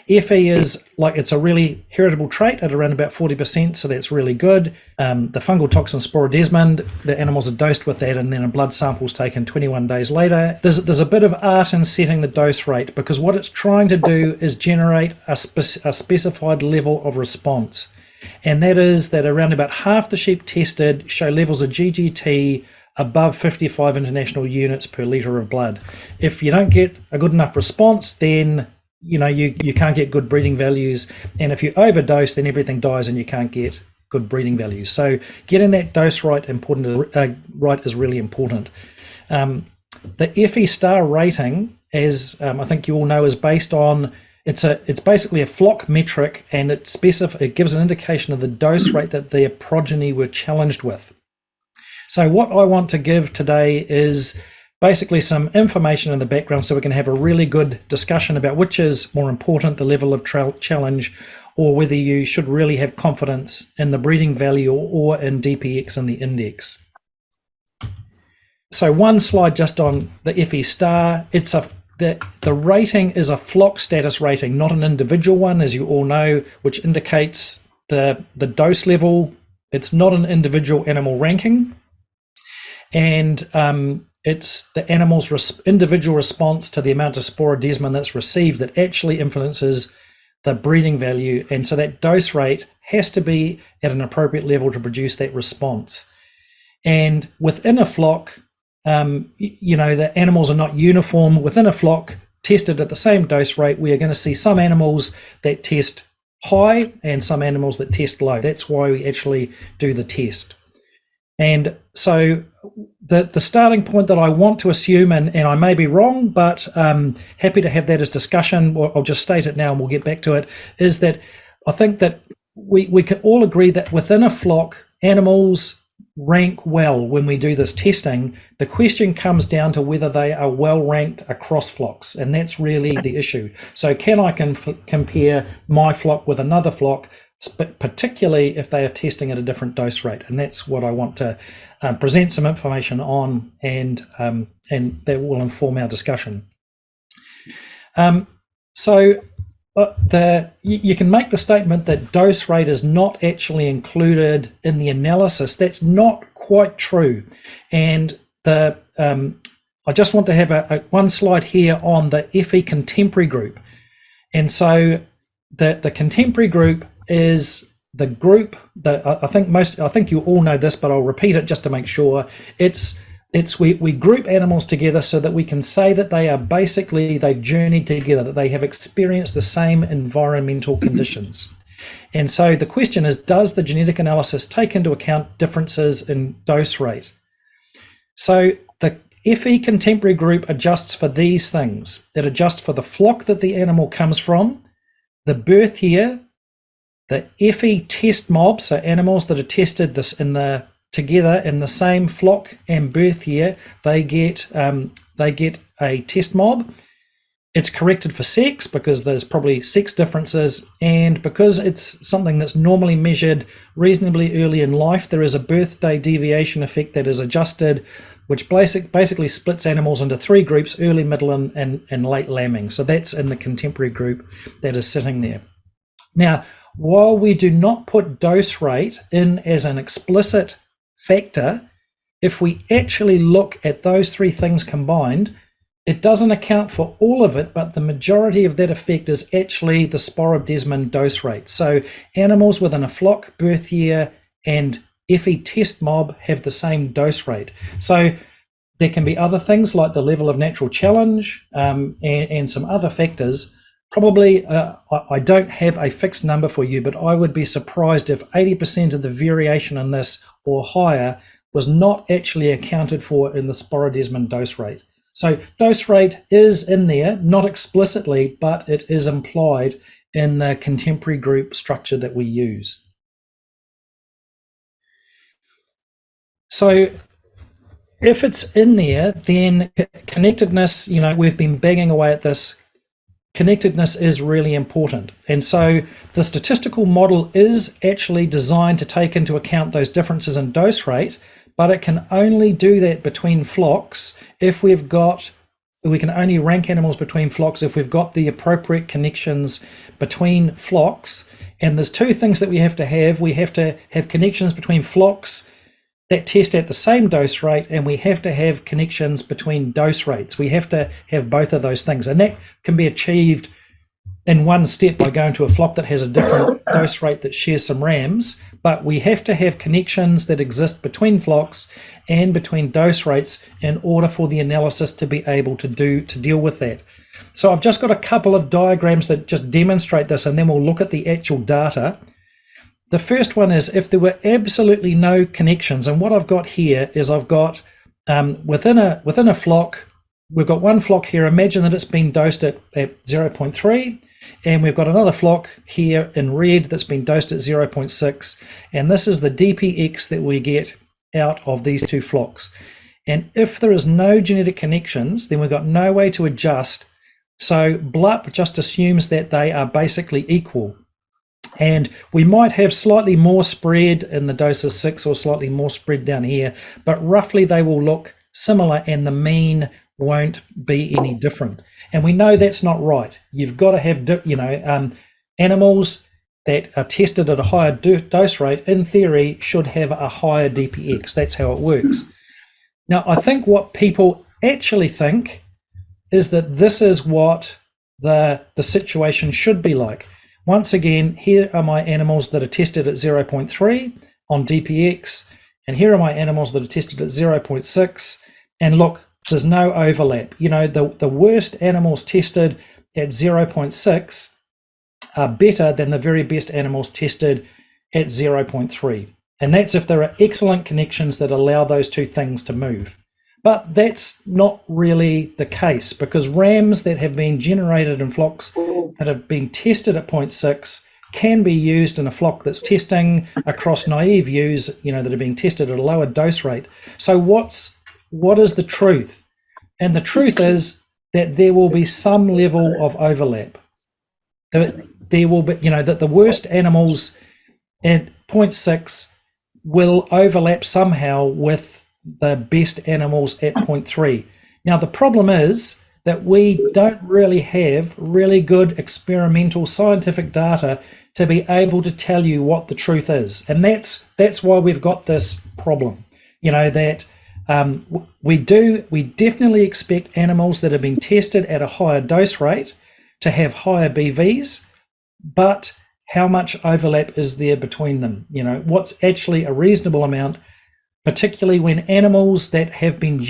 FE is like, it's a really heritable trait at around about 40%, so that's really good. The fungal toxin sporodesmond, the animals are dosed with that, and then a blood sample is taken 21 days later. There's a bit of art in setting the dose rate, because what it's trying to do is generate a specified level of response. And that is that around about half the sheep tested show levels of GGT above 55 international units per litre of blood. If you don't get a good enough response, then you can't get good breeding values. And if you overdose, then everything dies and you can't get good breeding values. So getting that dose right is really important. The FE star rating, as I think you all know, is based on, it's basically a flock metric, and it gives an indication of the dose rate that their progeny were challenged with. So what I want to give today is basically some information in the background, so we can have a really good discussion about which is more important, the level of challenge, or whether you should really have confidence in the breeding value or in DPX and the index. So one slide just on the FE star. The rating is a flock status rating, not an individual one, as you all know, which indicates the dose level. It's not an individual animal ranking. And it's the animal's individual response to the amount of sporodesmond that's received that actually influences the breeding value. And so that dose rate has to be at an appropriate level to produce that response. And within a flock, the animals are not uniform. Within a flock tested at the same dose rate, we are going to see some animals that test high and some animals that test low. That's why we actually do the test. And so the starting point that I want to assume, and I may be wrong, but happy to have that as discussion, or I'll just state it now and we'll get back to it, is that I think that we can all agree that within a flock, animals rank well when we do this testing. The question comes down to whether they are well ranked across flocks, and that's really the issue. So can I compare my flock with another flock, particularly if they are testing at a different dose rate? And that's what I want to present some information on, and that will inform our discussion. You can make the statement that dose rate is not actually included in the analysis. That's not quite true. And I just want to have one slide here on the FE contemporary group. And so the contemporary group is the group that I think you all know this, but I'll repeat it just to make sure. We group animals together so that we can say that they've journeyed together, that they have experienced the same environmental conditions. And so the question is, does the genetic analysis take into account differences in dose rate? So the FE contemporary group adjusts for these things. It adjusts for the flock that the animal comes from, the birth year, the FE test mob, so animals that are tested together in the same flock and birth year, they get a test mob. It's corrected for sex because there's probably sex differences, and because it's something that's normally measured reasonably early in life, there is a birthday deviation effect that is adjusted, which basically splits animals into three groups: early, middle, and late lambing. So that's in the contemporary group that is sitting there. Now, while we do not put dose rate in as an explicit factor, if we actually look at those three things combined, it doesn't account for all of it, but the majority of that effect is actually the sporodesmond dose rate. So animals within a flock, birth year, and FE test mob have the same dose rate. So there can be other things like the level of natural challenge and some other factors. Probably, I don't have a fixed number for you, but I would be surprised if 80% of the variation in this or higher was not actually accounted for in the sporodesmond dose rate. So dose rate is in there, not explicitly, but it is implied in the contemporary group structure that we use. So if it's in there, then connectedness, we've been banging away at this. Connectedness is really important. And so the statistical model is actually designed to take into account those differences in dose rate, but it can only do that between flocks if we've got rank animals between flocks if we've got the appropriate connections between flocks. And there's two things that we have to have. We have to have connections between flocks that test at the same dose rate, and we have to have connections between dose rates. We have to have both of those things, and that can be achieved in one step by going to a flock that has a different dose rate that shares some rams. But we have to have connections that exist between flocks and between dose rates in order for the analysis to be able to deal with that. So I've just got a couple of diagrams that just demonstrate this, and then we'll look at the actual data. The first one is if there were absolutely no connections, and what I've got here is I've got within a flock, we've got one flock here. Imagine that it's been dosed at 0.3, and we've got another flock here in red that's been dosed at 0.6, and this is the DPX that we get out of these two flocks. And if there is no genetic connections, then we've got no way to adjust. So BLUP just assumes that they are basically equal. And we might have slightly more spread in the doses 6 or slightly more spread down here, but roughly they will look similar and the mean won't be any different. And we know that's not right. You've got to have, animals that are tested at a higher dose rate, in theory, should have a higher DPX. That's how it works. Now, I think what people actually think is that this is what the situation should be like. Once again, here are my animals that are tested at 0.3 on DPX, and here are my animals that are tested at 0.6, and look, there's no overlap. You know, the worst animals tested at 0.6 are better than the very best animals tested at 0.3. And that's if there are excellent connections that allow those two things to move. But that's not really the case, because rams that have been generated in flocks that have been tested at 0.6 can be used in a flock that's testing across naive ewes, you know, that are being tested at a lower dose rate. So what is the truth? And the truth is that there will be some level of overlap. There will be, you know, that the worst animals at 0.6 will overlap somehow with the best animals at 0.3. Now, the problem is that we don't really have really good experimental scientific data to be able to tell you what the truth is. And that's why we've got this problem. You know, that we definitely expect animals that have been tested at a higher dose rate to have higher BVs, but how much overlap is there between them? You know, what's actually a reasonable amount, particularly when animals that have been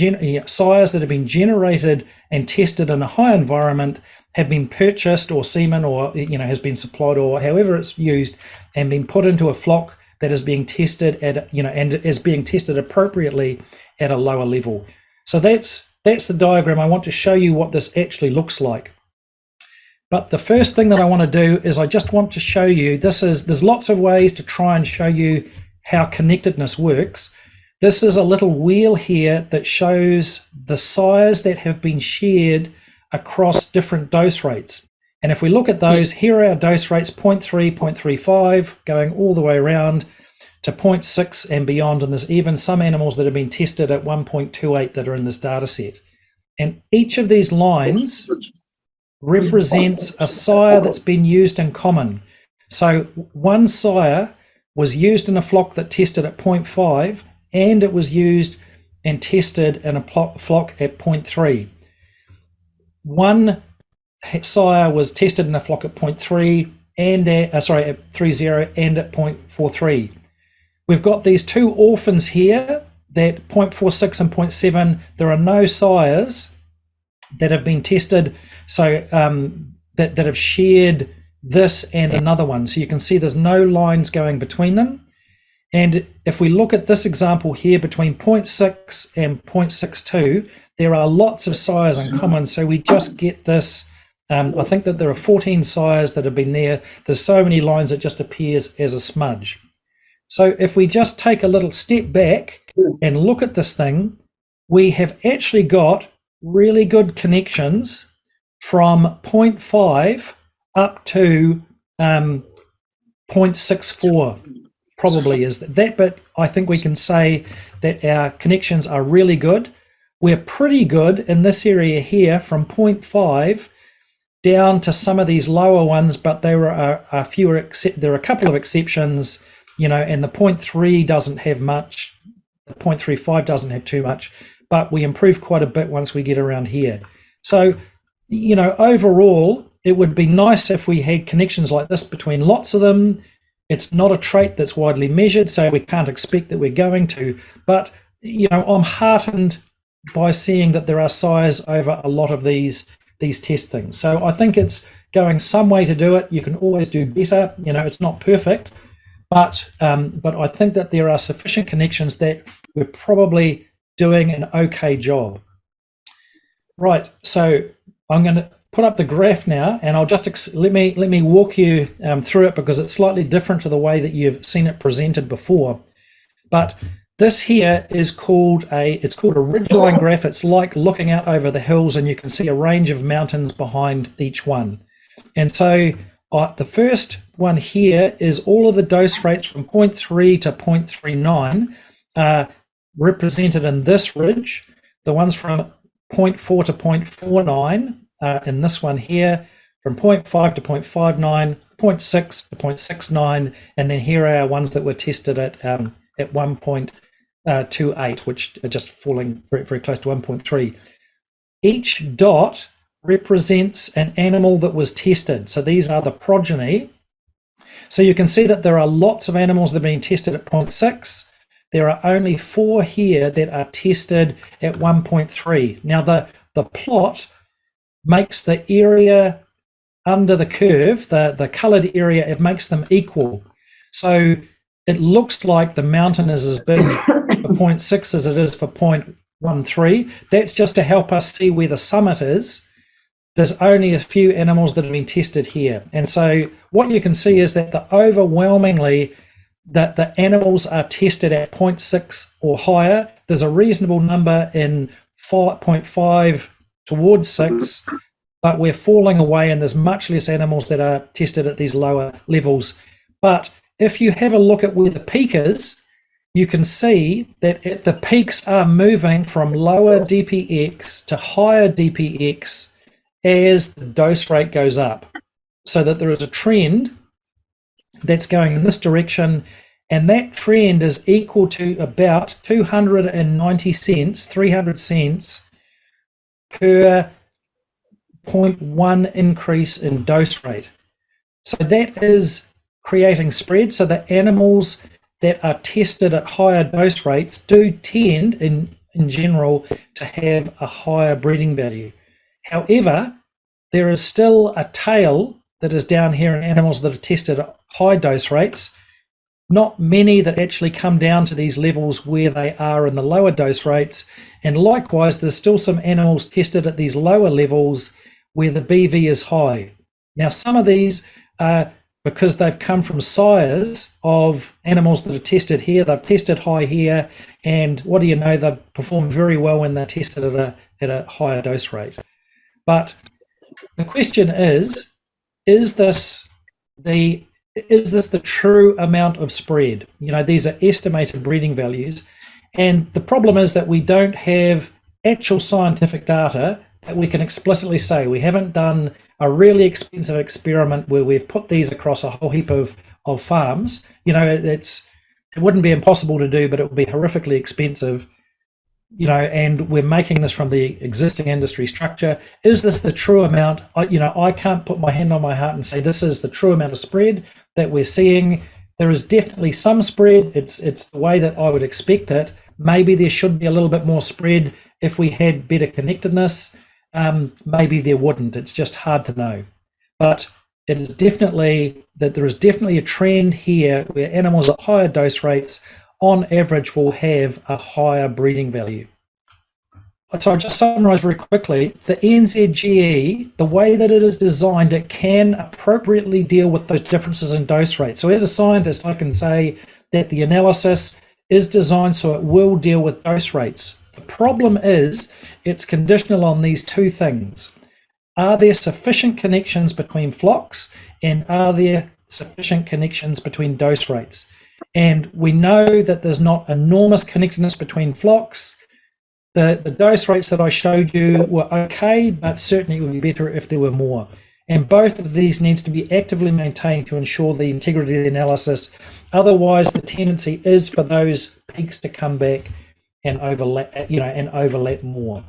sires that have been generated and tested in a high environment have been purchased, or semen, or, you know, has been supplied, or however it's used, and been put into a flock that is being tested at, you know, and is being tested appropriately at a lower level. So that's the diagram. I want to show you what this actually looks like. But the first thing that I want to do is I just want to show you, there's lots of ways to try and show you how connectedness works. This is a little wheel here that shows the sires that have been shared across different dose rates. And if we look at those, here are our dose rates: 0.3, 0.35, going all the way around to 0.6 and beyond. And there's even some animals that have been tested at 1.28 that are in this data set. And each of these lines represents a sire that's been used in common. So one sire was used in a flock that tested at 0.5, and it was used and tested in a flock at 0.3. One sire was tested in a flock at 0.3 and at 30 and at 0.43. We've got these two orphans here, that 0.46 and 0.7. There are no sires that have been tested, so that have shared this and another one. So you can see there's no lines going between them. And if we look at this example here, between 0.6 and 0.62, there are lots of sires in common. So we just get this, I think that there are 14 sires that have been there. There's so many lines it just appears as a smudge. So if we just take a little step back and look at this thing, we have actually got really good connections from 0.5 up to 0.64. Probably is that, but I think we can say that our connections are really good. we're pretty good in this area here from 0.5 down to some of these lower ones, but there are there are a couple of exceptions, and the 0.3 doesn't have much, the 0.35 doesn't have too much, but we improve quite a bit once we get around here. So, overall, it would be nice if we had connections like this between lots of them. It's not a trait that's widely measured, so we can't expect that we're going to, but I'm heartened by seeing that there are size over a lot of these test things. So I think it's going some way to do it. You can always do better. It's not perfect, but I think that there are sufficient connections that we're probably doing an okay job. Right. So I'm going to put up the graph now, and I'll just let me walk you through it, because it's slightly different to the way that you've seen it presented before. But this here is called a ridgeline graph. It's like looking out over the hills, and you can see a range of mountains behind each one. And so the first one here is all of the dose rates from 0.3 to 0.39 represented in this ridge. The ones from 0.4 to 0.49 in this one here, from 0.5 to 0.59, 0.6 to 0.69, and then here are ones that were tested at 1.28, which are just falling very, very close to 1.3. Each dot represents an animal that was tested. So these are the progeny. So you can see that there are lots of animals that are being tested at 0.6. There are only 4 here that are tested at 1.3. Now the plot makes the area under the curve, the colored area, it makes them equal. So it looks like the mountain is as big for 0.6 as it is for 0.13. That's just to help us see where the summit is. There's only a few animals that have been tested here. And so what you can see is that overwhelmingly that the animals are tested at 0.6 or higher. There's a reasonable number in 5.5 towards 6, but we're falling away, and there's much less animals that are tested at these lower levels. But if you have a look at where the peak is, you can see that the peaks are moving from lower DPX to higher DPX as the dose rate goes up, so that there is a trend that's going in this direction, and that trend is equal to about 290 cents, 300 cents per 0.1 increase in dose rate. So that is creating spread. So the animals that are tested at higher dose rates do tend in general to have a higher breeding value. However, there is still a tail that is down here in animals that are tested at high dose rates. Not many that actually come down to these levels where they are in the lower dose rates. And likewise, there's still some animals tested at these lower levels where the BV is high. Now, some of these are because they've come from sires of animals that are tested here. They've tested high here, and what do you know, they perform very well when they're tested at a higher dose rate. But the question is this the true amount of spread? These are estimated breeding values, and the problem is that we don't have actual scientific data that we can explicitly say. We haven't done a really expensive experiment where we've put these across a whole heap of farms. It wouldn't be impossible to do, but it would be horrifically expensive. And we're making this from the existing industry structure. Is this the true amount? I can't put my hand on my heart and say this is the true amount of spread that we're seeing. There is definitely some spread. It's the way that I would expect it. Maybe there should be a little bit more spread if we had better connectedness. Maybe there wouldn't. It's just hard to know. But it is definitely that there is definitely a trend here where animals at higher dose rates on average will have a higher breeding value. So I'll just summarize very quickly. The NZGE, the way that it is designed, it can appropriately deal with those differences in dose rates. So as a scientist, I can say that the analysis is designed so it will deal with dose rates. The problem is it's conditional on these two things. Are there sufficient connections between flocks, and are there sufficient connections between dose rates? And we know that there's not enormous connectedness between flocks. the dose rates that I showed you were okay, but certainly it would be better if there were more. And both of these needs to be actively maintained to ensure the integrity of the analysis. Otherwise, the tendency is for those peaks to come back and overlap, and overlap more.